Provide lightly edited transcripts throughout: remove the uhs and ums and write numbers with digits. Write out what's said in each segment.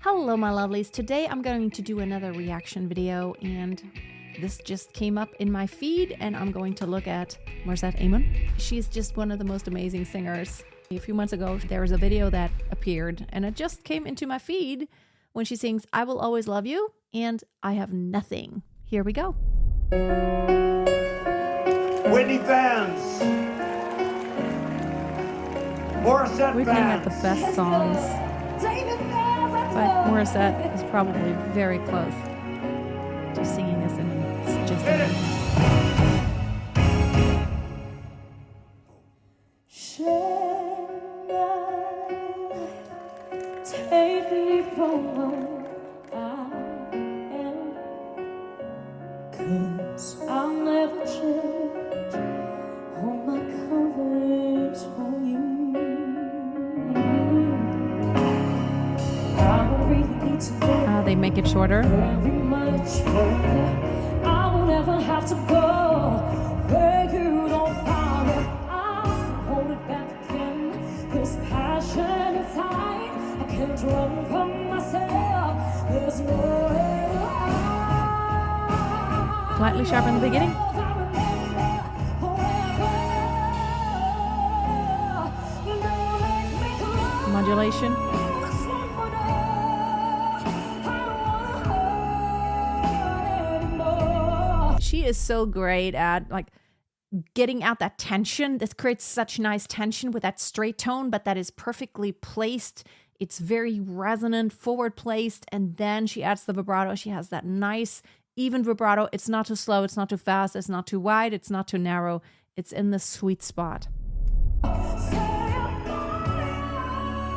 Hello, my lovelies. Today I'm going to do another reaction video, and this just came up in my feed, and I'm going to look at Morissette Amon. She's just one of the most amazing singers. A few months ago, there was a video that appeared, and it just came into my feed when she sings "I Will Always Love You," and I have nothing. Here we go. Whitney fans, Morissette We're playing at the best songs, but Morissette is probably very close to singing this, and it's just amazing. Take me from where I am, 'cause I'll never change all my colors from you. I don't really need to go They make it shorter. very much further. I will never have to go where you don't find it. I'll hold it back again. This passion inside, can't run from myself. There's nowhere to hide. Slightly sharp in the beginning. Modulation. She is so great at getting out that tension. This creates such nice tension with that straight tone, but that is perfectly placed. It's very resonant, forward placed, and then she adds the vibrato. She has that nice, even vibrato. It's not too slow, it's not too fast, it's not too wide, it's not too narrow. It's in the sweet spot.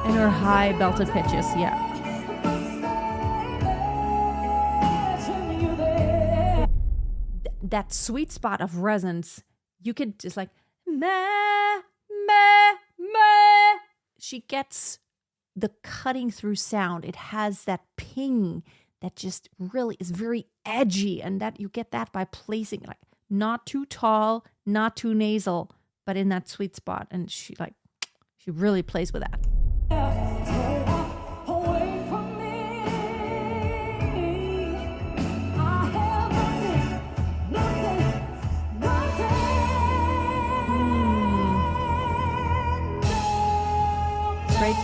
And her high belted pitches, yeah. That sweet spot of resonance, you could just like, meh, meh, meh. She gets the cutting through sound. It has that ping that just really is very edgy, and that you get that by placing like not too tall, not too nasal, but in that sweet spot. And she really plays with that. Straight.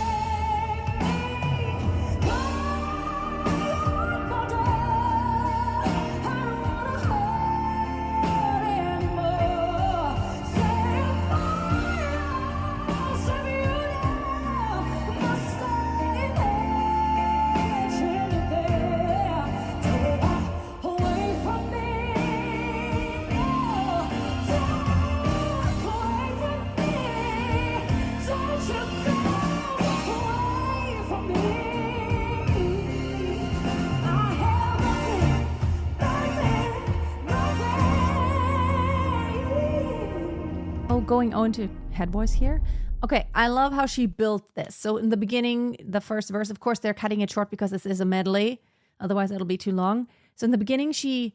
Going on to head voice here. Okay, I love how she built this. So in the beginning, the first verse, of course, they're cutting it short because this is a medley. Otherwise, it'll be too long. So in the beginning, she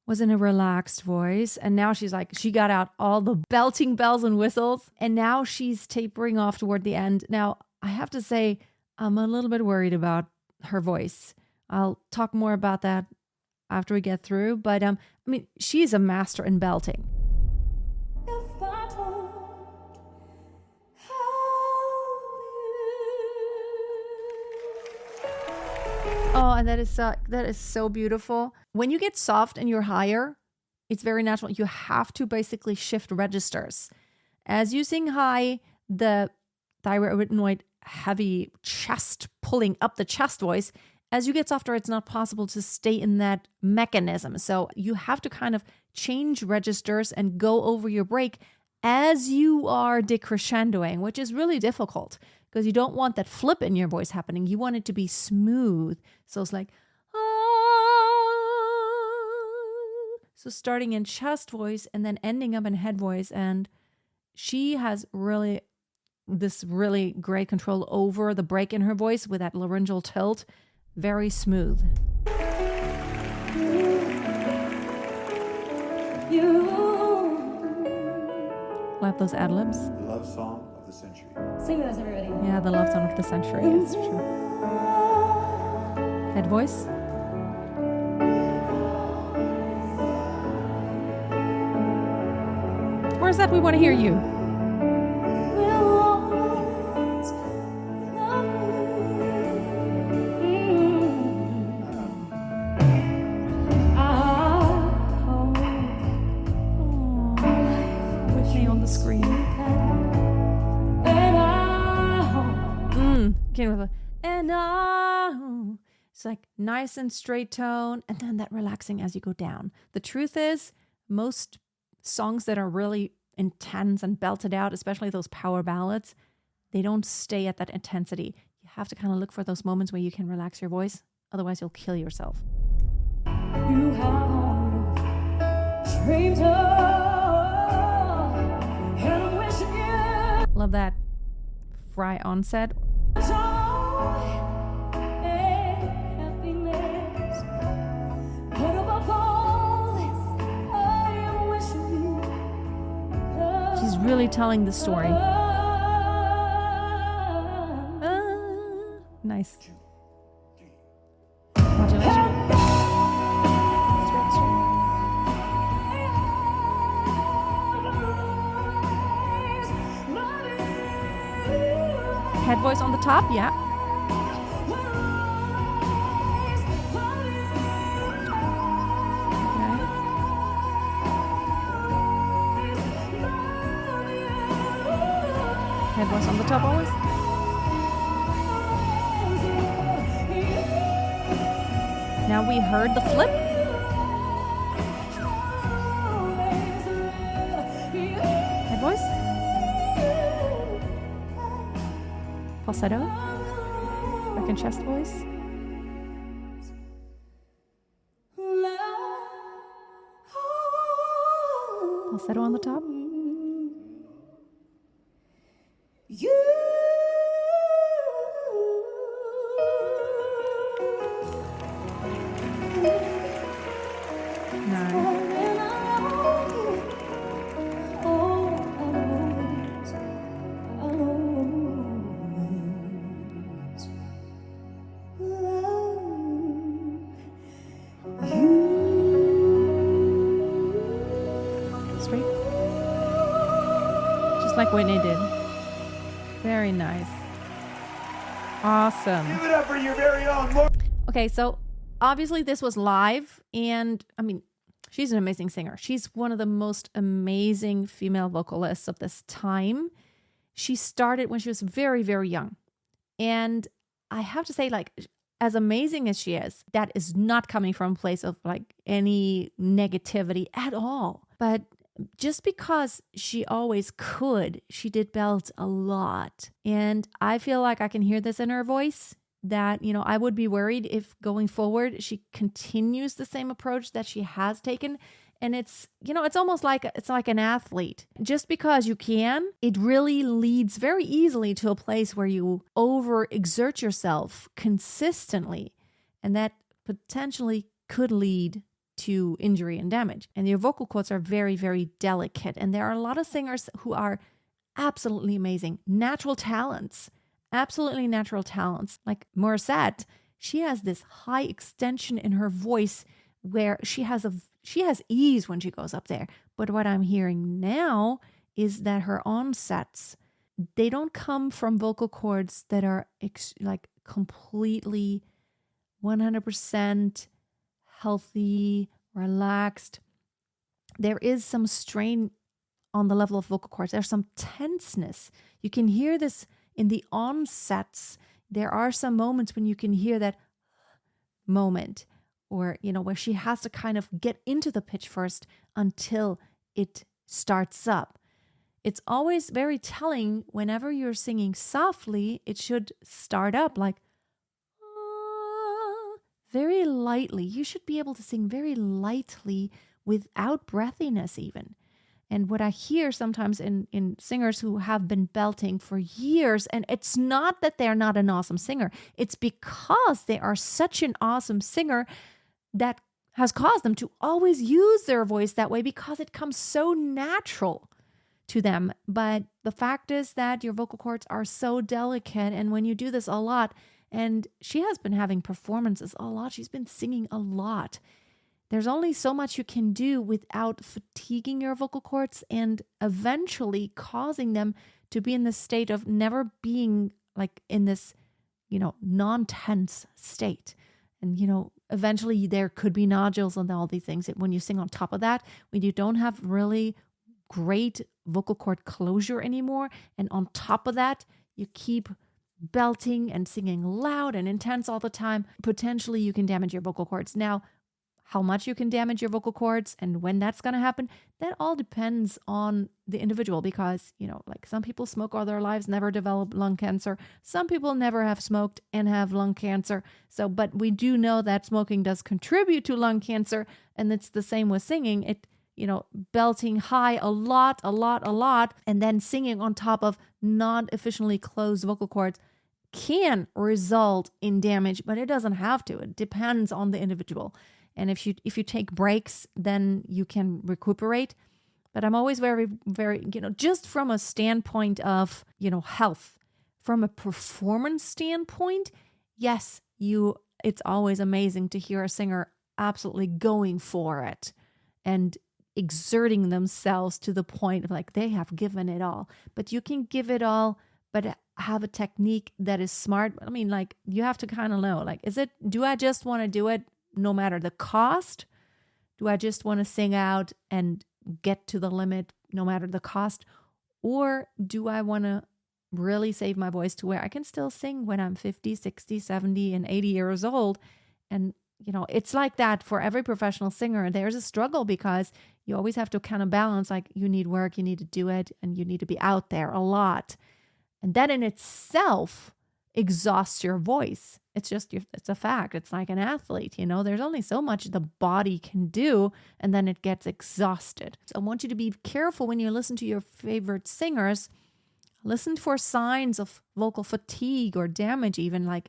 was in a relaxed voice. And now she's like, she got out all the belting bells and whistles. And now she's tapering off toward the end. Now, I have to say, I'm a little bit worried about her voice. I'll talk more about that after we get through. But I mean, she's a master in belting. Oh, and that is so beautiful. When you get soft and you're higher, it's very natural. You have to basically shift registers. As you sing high, the thyroid heavy chest pulling up the chest voice. As you get softer, it's not possible to stay in that mechanism. So you have to kind of change registers and go over your break as you are decrescendoing, which is really difficult because you don't want that flip in your voice happening. You want it to be smooth. So it's like, ah. So starting in chest voice and then ending up in head voice. And she has really great control over the break in her voice with that laryngeal tilt. Very smooth. Love those ad-libs. Love song of the century. Sing with us, everybody. Yeah, the love song of the century. It's true. Head voice. Where's that? We want to hear you. Whitney on the screen. It's like nice and straight tone, and then that relaxing as you go down. The truth is, most songs that are really intense and belted out, especially those power ballads, they don't stay at that intensity. You have to kind of look for those moments where you can relax your voice. Otherwise, you'll kill yourself. You have dreamed of, and I'm wishing you Love that Freya onset. joy and happiness. But above all this, I am wishing you love. She's really telling the story. Nice. Modulation. Straight, straight. Head voice on the top, yeah. Okay. Head voice on the top always. Now we heard the flip. Head voice. Falsetto. Back and chest voice. Falsetto on the top. Nice. Straight. Just like Whitney did. Very nice. Awesome. Give it up for your very own Okay, so obviously this was live, and I mean, she's an amazing singer. She's one of the most amazing female vocalists of this time. She started when she was very, very young. And I have to say, like, as amazing as she is, that is not coming from a place of like any negativity at all. But just because she always could, she did belt a lot. And I feel like I can hear this in her voice that, you know, I would be worried if going forward she continues the same approach that she has taken. And it's, you know, it's almost like it's like an athlete. Just because you can, it really leads very easily to a place where you overexert yourself consistently. And that potentially could lead to injury and damage. And your vocal cords are very, very delicate. And there are a lot of singers who are absolutely amazing. Natural talents. Absolutely natural talents. Like Morissette, she has this high extension in her voice where she has ease when she goes up there. But what I'm hearing now is that her onsets, they don't come from vocal cords that are like completely 100% healthy, relaxed. There is some strain on the level of vocal cords. There's some tenseness. You can hear this in the onsets. There are some moments when you can hear that moment, or, you know, where she has to kind of get into the pitch first until it starts up. It's always very telling whenever you're singing softly, it should start up like very lightly. You should be able to sing very lightly without breathiness even. And what I hear sometimes in singers who have been belting for years, and it's not that they're not an awesome singer, it's because they are such an awesome singer that has caused them to always use their voice that way because it comes so natural to them. But the fact is that your vocal cords are so delicate, and when you do this a lot, And she has been having performances a lot. She's been singing a lot. There's only so much you can do without fatiguing your vocal cords and eventually causing them to be in this state of never being like in this, non-tense state. And, eventually there could be nodules and all these things. When you sing on top of that, when you don't have really great vocal cord closure anymore, and on top of that, you keep belting and singing loud and intense all the time, potentially you can damage your vocal cords. Now, how much you can damage your vocal cords and when that's going to happen, that all depends on the individual because, like some people smoke all their lives, never develop lung cancer. Some people never have smoked and have lung cancer. So, but we do know that smoking does contribute to lung cancer. And it's the same with singing. Belting high a lot, and then singing on top of not efficiently closed vocal cords can result in damage, but it doesn't have to. It depends on the individual. And if you take breaks, then you can recuperate. But I'm always very, very, just from a standpoint of, health, from a performance standpoint, yes, it's always amazing to hear a singer absolutely going for it and exerting themselves to the point of like they have given it all. But you can give it all, but have a technique that is smart. I mean, like you have to kind of know, like, do I just want to do it no matter the cost? Do I just want to sing out and get to the limit no matter the cost? Or do I want to really save my voice to where I can still sing when I'm 50, 60, 70, and 80 years old? And, it's like that for every professional singer. There's a struggle because you always have to kind of balance, like you need work, you need to do it, and you need to be out there a lot. And that in itself exhausts your voice. It's a fact. It's like an athlete, there's only so much the body can do and then it gets exhausted. So I want you to be careful when you listen to your favorite singers. Listen for signs of vocal fatigue or damage even. Like,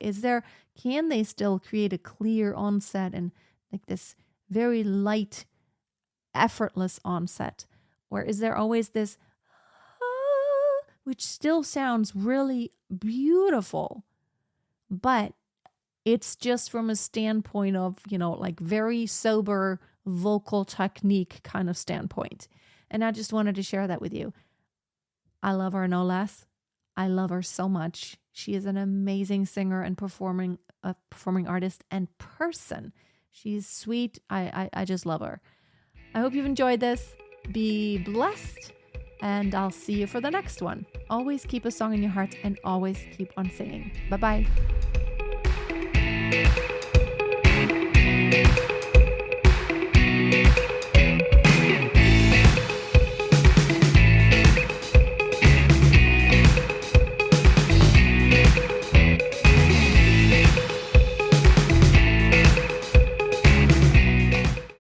can they still create a clear onset and like this very light, effortless onset? Or is there always this, which still sounds really beautiful, but it's just from a standpoint of, like very sober vocal technique kind of standpoint. And I just wanted to share that with you. I love her no less. I love her so much. She is an amazing singer and performing artist and person. She's sweet. I just love her. I hope you've enjoyed this. Be blessed. And I'll see you for the next one. Always keep a song in your heart and always keep on singing. Bye-bye.